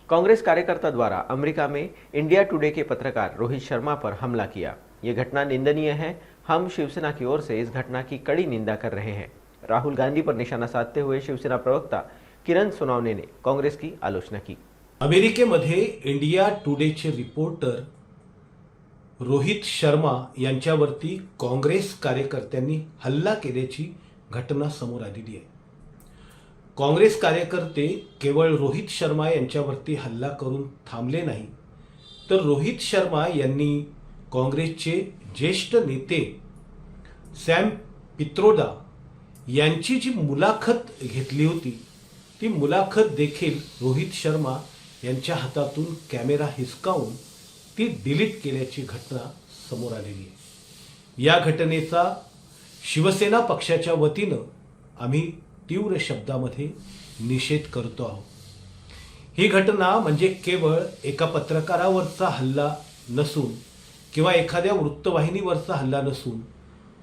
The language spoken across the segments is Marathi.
कांग्रेस कार्यकर्ता द्वारा अमेरिका में इंडिया टुडे के पत्रकार रोहित शर्मा पर हमला किया। ये घटना निंदनीय है। हम शिवसेना की ओर से इस घटना की कड़ी निंदा कर रहे हैं। राहुल गांधी पर निशाना साधते हुए शिवसेना प्रवक्ता किरण सोनवणे ने कांग्रेस की आलोचना की। अमेरिकेमध्ये इंडिया टुडेचे रिपोर्टर रोहित शर्मा यांच्यावरती काँग्रेस कार्यकर्त्यांनी हल्ला केल्याची घटना समोर आलेली आहे। काँग्रेस कार्यकर्ते केवळ रोहित शर्मा यांच्यावरती हल्ला करून थांबले नाही, तर रोहित शर्मा यांनी काँग्रेसचे ज्येष्ठ नेते सॅम पित्रोदा यांची जी मुलाखत घेतली होती, ती मुलाखत देखील रोहित शर्मा यांच्या हातातून कॅमेरा हिसकावून ती डिलीट केल्याची घटना समोर आलेली आहे। या घटनेचा शिवसेना पक्षाच्या वतीनं आम्ही तीव्र शब्दामध्ये निषेध करतो आहोत। ही घटना म्हणजे केवळ एका पत्रकारावरचा हल्ला नसून किंवा एखाद्या वृत्तवाहिनीवरचा हल्ला नसून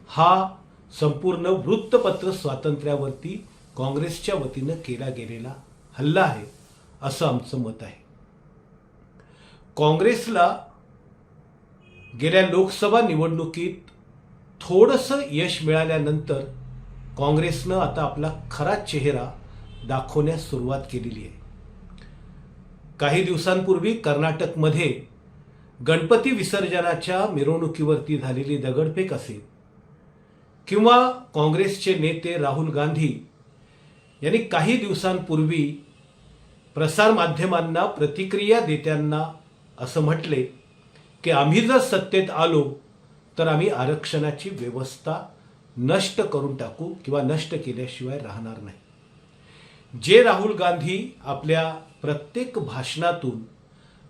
हा संपूर्ण वृत्तपत्र स्वातंत्र्यावरती काँग्रेसच्या वतीनं केला गेलेला हल्ला आहे, असं आमचं मत आहे। काँग्रेसला गेल्या लोकसभा निवडणुकीत थोडंसं यश मिळाल्यानंतर काँग्रेसनं आता आपला खरा चेहरा दाखवण्यास सुरुवात केलेली आहे। काही दिवसांपूर्वी कर्नाटकमध्ये गणपती विसर्जनाच्या मिरवणुकीवरती झालेली दगडफेक असेल किंवा काँग्रेसचे नेते राहुल गांधी यांनी काही दिवसांपूर्वी प्रसारमाध्यमांना प्रतिक्रिया देताना असं म्हटले की आम्ही जर सत्तेत आलो तर आम्ही आरक्षणाची व्यवस्था नष्ट करून टाकू किंवा नष्ट केल्याशिवाय राहणार नाही। जे राहुल गांधी आपल्या प्रत्येक भाषणातून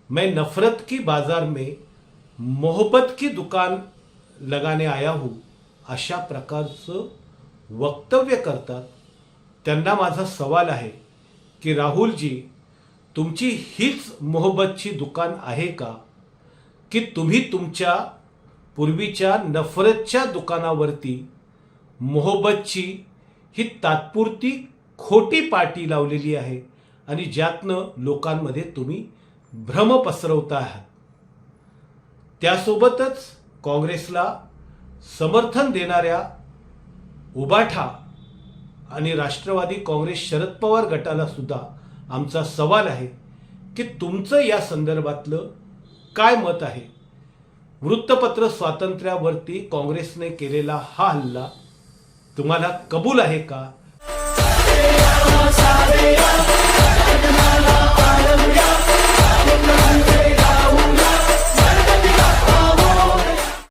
मैं नफरत की बाजार में मोहब्बत की दुकान लगाने आया हूं अशा प्रकारचं वक्तव्य करतात, त्यांना माझा सवाल आहे की राहुलजी, तुमची हीच मोहब्बतची दुकान आहे का की तुम्ही तुमच्या पूर्वीच्या नफरतच्या दुकानावरती मोहब्बतची ही तात्पुरती खोटी पाटी लावलेली आहे आणि ज्यातनं लोकांमध्ये तुम्ही भ्रम पसरवता आहात। त्यासोबतच काँग्रेसला समर्थन देणाऱ्या उबाठा आणि राष्ट्रवादी काँग्रेस शरद पवार गटाला सुद्धा आमचा सवाल आहे की तुमचं या संदर्भातलं काय मत आहे। वृत्तपत्र स्वातंत्र्यावरती काँग्रेसने केलेला हा हल्ला तुम्हाला कबूल आहे का?